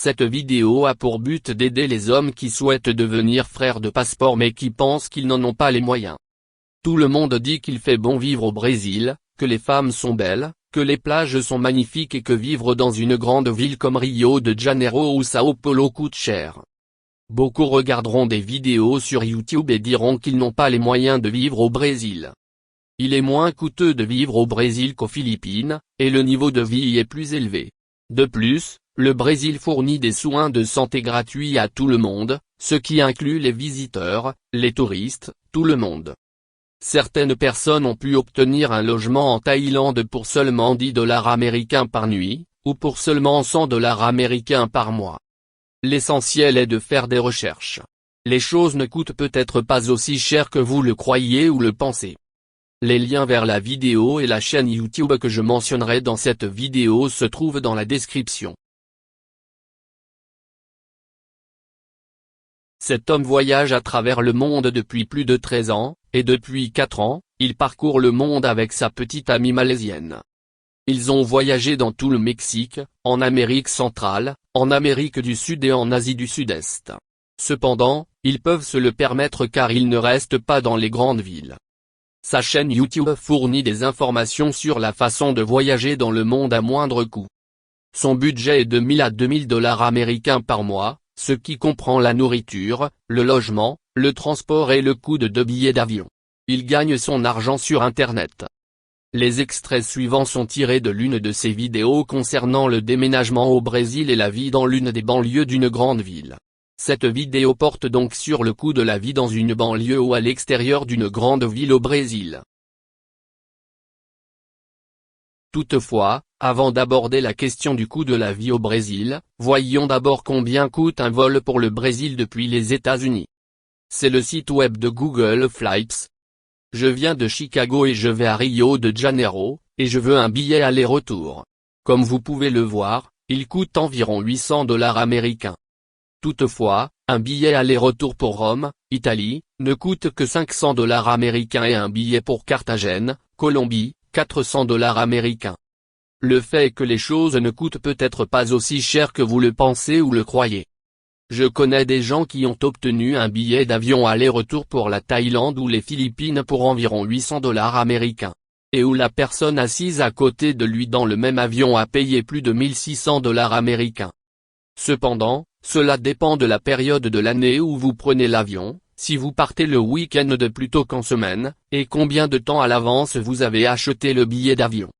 Cette vidéo a pour but d'aider les hommes qui souhaitent devenir frères de passeport mais qui pensent qu'ils n'en ont pas les moyens. Tout le monde dit qu'il fait bon vivre au Brésil, que les femmes sont belles, que les plages sont magnifiques et que vivre dans une grande ville comme Rio de Janeiro ou Sao Paulo coûte cher. Beaucoup regarderont des vidéos sur YouTube et diront qu'ils n'ont pas les moyens de vivre au Brésil. Il est moins coûteux de vivre au Brésil qu'aux Philippines, et le niveau de vie y est plus élevé. De plus, le Brésil fournit des soins de santé gratuits à tout le monde, ce qui inclut les visiteurs, les touristes, tout le monde. Certaines personnes ont pu obtenir un logement en Thaïlande pour seulement 10 dollars américains par nuit, ou pour seulement 100 dollars américains par mois. L'essentiel est de faire des recherches. Les choses ne coûtent peut-être pas aussi cher que vous le croyez ou le pensez. Les liens vers la vidéo et la chaîne YouTube que je mentionnerai dans cette vidéo se trouvent dans la description. Cet homme voyage à travers le monde depuis plus de 13 ans, et depuis 4 ans, il parcourt le monde avec sa petite amie malaisienne. Ils ont voyagé dans tout le Mexique, en Amérique centrale, en Amérique du Sud et en Asie du Sud-Est. Cependant, ils peuvent se le permettre car ils ne restent pas dans les grandes villes. Sa chaîne YouTube fournit des informations sur la façon de voyager dans le monde à moindre coût. Son budget est de 1000 à 2000 dollars américains par mois, ce qui comprend la nourriture, le logement, le transport et le coût de 2 billets d'avion. Il gagne son argent sur Internet. Les extraits suivants sont tirés de l'une de ses vidéos concernant le déménagement au Brésil et la vie dans l'une des banlieues d'une grande ville. Cette vidéo porte donc sur le coût de la vie dans une banlieue ou à l'extérieur d'une grande ville au Brésil. Toutefois, avant d'aborder la question du coût de la vie au Brésil, voyons d'abord combien coûte un vol pour le Brésil depuis les États-Unis. C'est le site web de Google Flights. Je viens de Chicago et je vais à Rio de Janeiro, et je veux un billet aller-retour. Comme vous pouvez le voir, il coûte environ 800 dollars américains. Toutefois, un billet aller-retour pour Rome, Italie, ne coûte que 500 dollars américains et un billet pour Carthagène, Colombie, 400 dollars américains. Le fait est que les choses ne coûtent peut-être pas aussi cher que vous le pensez ou le croyez. Je connais des gens qui ont obtenu un billet d'avion aller-retour pour la Thaïlande ou les Philippines pour environ 800 dollars américains. Et où la personne assise à côté de lui dans le même avion a payé plus de 1600 dollars américains. Cependant, cela dépend de la période de l'année où vous prenez l'avion, si vous partez le week-end de plus tôt qu'en semaine, et combien de temps à l'avance vous avez acheté le billet d'avion.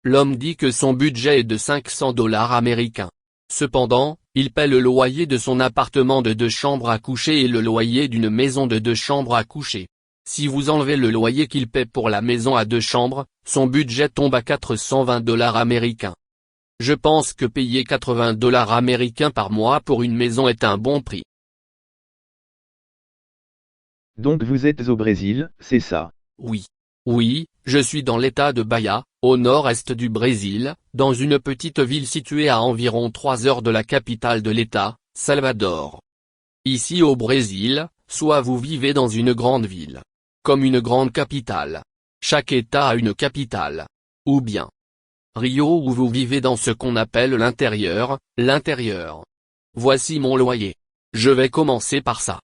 L'homme dit que son budget est de 500 dollars américains. Cependant, il paie le loyer de son appartement de 2 chambres à coucher et le loyer d'une maison de 2 chambres à coucher. Si vous enlevez le loyer qu'il paie pour la maison à 2 chambres, son budget tombe à 420 dollars américains. Je pense que payer 80 dollars américains par mois pour une maison est un bon prix. Donc vous êtes au Brésil, c'est ça? Oui. Oui, je suis dans l'état de Bahia, au nord-est du Brésil, dans une petite ville située à environ 3 heures de la capitale de l'État, Salvador. Ici au Brésil, soit vous vivez dans une grande ville, comme une grande capitale. Chaque État a une capitale. Ou bien Rio où vous vivez dans ce qu'on appelle l'intérieur. Voici mon loyer. Je vais commencer par ça.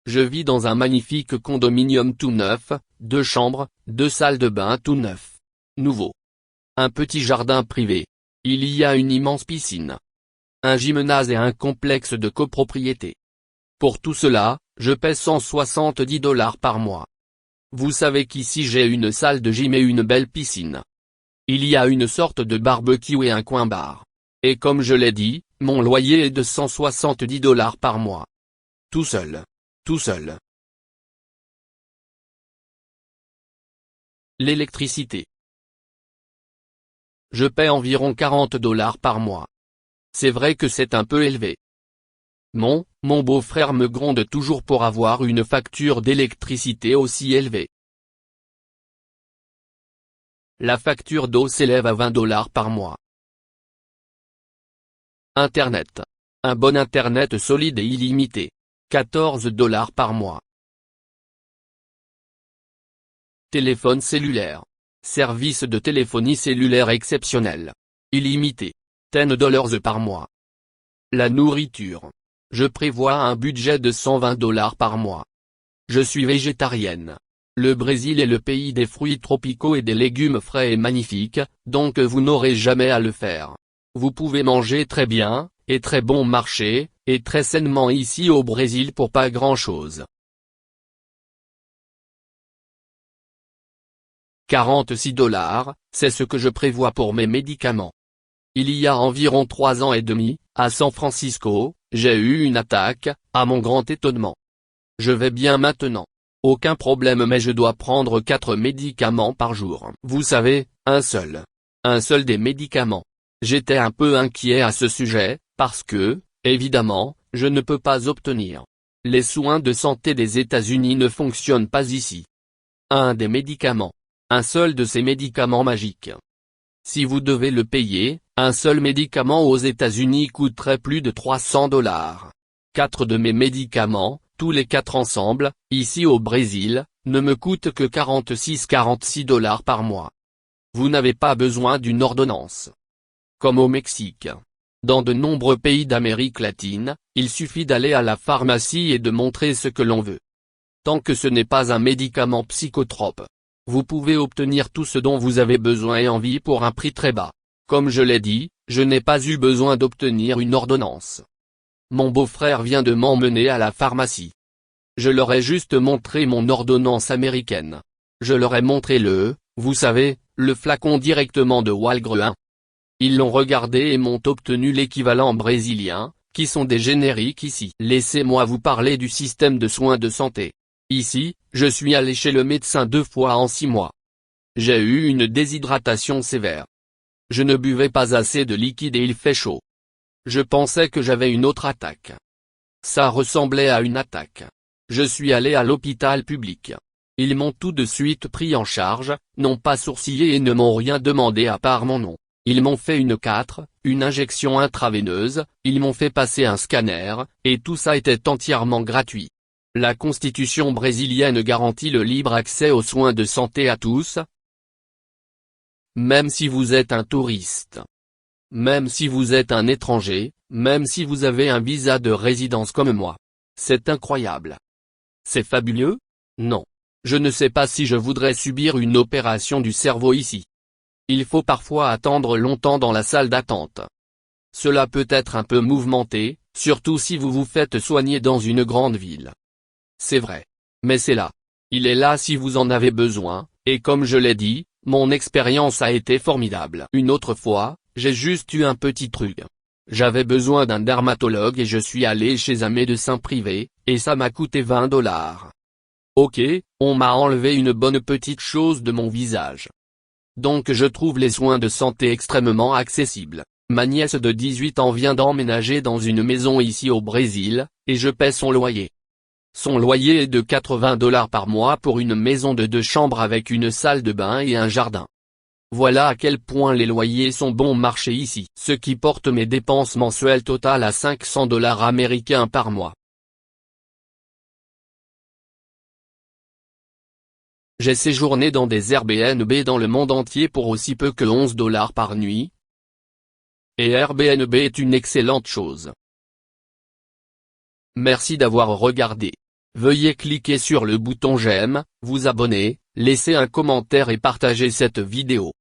Je vis dans un magnifique condominium tout neuf, 2 chambres, 2 salles de bain tout neuf. Nouveau. Un petit jardin privé. Il y a une immense piscine. Un gymnase et un complexe de copropriété. Pour tout cela, je paie 170 dollars par mois. Vous savez qu'ici j'ai une salle de gym et une belle piscine. Il y a une sorte de barbecue et un coin bar. Et comme je l'ai dit, mon loyer est de 170 dollars par mois. Tout seul. L'électricité. Je paie environ 40 dollars par mois. C'est vrai que c'est un peu élevé. Mon beau-frère me gronde toujours pour avoir une facture d'électricité aussi élevée. La facture d'eau s'élève à 20 dollars par mois. Internet. Un bon Internet solide et illimité. 14 dollars par mois. Téléphone cellulaire. Service de téléphonie cellulaire exceptionnel. Illimité. $10 par mois. La nourriture. Je prévois un budget de $120 par mois. Je suis végétarienne. Le Brésil est le pays des fruits tropicaux et des légumes frais et magnifiques, donc vous n'aurez jamais à le faire. Vous pouvez manger très bien, et très bon marché, et très sainement ici au Brésil pour pas grand-chose. 46 $, c'est ce que je prévois pour mes médicaments. Il y a environ 3 ans et demi, à San Francisco, j'ai eu une attaque, à mon grand étonnement. Je vais bien maintenant. Aucun problème, mais je dois prendre 4 médicaments par jour. Vous savez, un seul. Un seul des médicaments. J'étais un peu inquiet à ce sujet, parce que, évidemment, je ne peux pas obtenir. Les soins de santé des États-Unis ne fonctionnent pas ici. Un des médicaments. Un seul de ces médicaments magiques. Si vous devez le payer, un seul médicament aux États-Unis coûterait plus de $300. 4 de mes médicaments, tous les 4 ensemble, ici au Brésil, ne me coûtent que 46 $ par mois. Vous n'avez pas besoin d'une ordonnance. Comme au Mexique. Dans de nombreux pays d'Amérique latine, il suffit d'aller à la pharmacie et de montrer ce que l'on veut. Tant que ce n'est pas un médicament psychotrope. Vous pouvez obtenir tout ce dont vous avez besoin et envie pour un prix très bas. Comme je l'ai dit, je n'ai pas eu besoin d'obtenir une ordonnance. Mon beau-frère vient de m'emmener à la pharmacie. Je leur ai juste montré mon ordonnance américaine. Je leur ai montré vous savez, le flacon directement de Walgreens. Ils l'ont regardé et m'ont obtenu l'équivalent brésilien, qui sont des génériques ici. Laissez-moi vous parler du système de soins de santé. Ici, je suis allé chez le médecin 2 fois en 6 mois. J'ai eu une déshydratation sévère. Je ne buvais pas assez de liquide et il fait chaud. Je pensais que j'avais une autre attaque. Ça ressemblait à une attaque. Je suis allé à l'hôpital public. Ils m'ont tout de suite pris en charge, n'ont pas sourcillé et ne m'ont rien demandé à part mon nom. Ils m'ont fait une injection intraveineuse, ils m'ont fait passer un scanner, et tout ça était entièrement gratuit. La Constitution brésilienne garantit le libre accès aux soins de santé à tous. Même si vous êtes un touriste. Même si vous êtes un étranger, même si vous avez un visa de résidence comme moi. C'est incroyable. C'est fabuleux? Non. Je ne sais pas si je voudrais subir une opération du cerveau ici. Il faut parfois attendre longtemps dans la salle d'attente. Cela peut être un peu mouvementé, surtout si vous vous faites soigner dans une grande ville. C'est vrai. Mais c'est là. Il est là si vous en avez besoin, et comme je l'ai dit, mon expérience a été formidable. Une autre fois, j'ai juste eu un petit truc. J'avais besoin d'un dermatologue et je suis allé chez un médecin privé, et ça m'a coûté $20. Ok, on m'a enlevé une bonne petite chose de mon visage. Donc je trouve les soins de santé extrêmement accessibles. Ma nièce de 18 ans vient d'emménager dans une maison ici au Brésil, et je paie son loyer. Son loyer est de $80 par mois pour une maison de 2 chambres avec une salle de bain et un jardin. Voilà à quel point les loyers sont bon marché ici. Ce qui porte mes dépenses mensuelles totales à $500 américains par mois. J'ai séjourné dans des Airbnb dans le monde entier pour aussi peu que $11 par nuit. Et Airbnb est une excellente chose. Merci d'avoir regardé. Veuillez cliquer sur le bouton j'aime, vous abonner, laisser un commentaire et partager cette vidéo.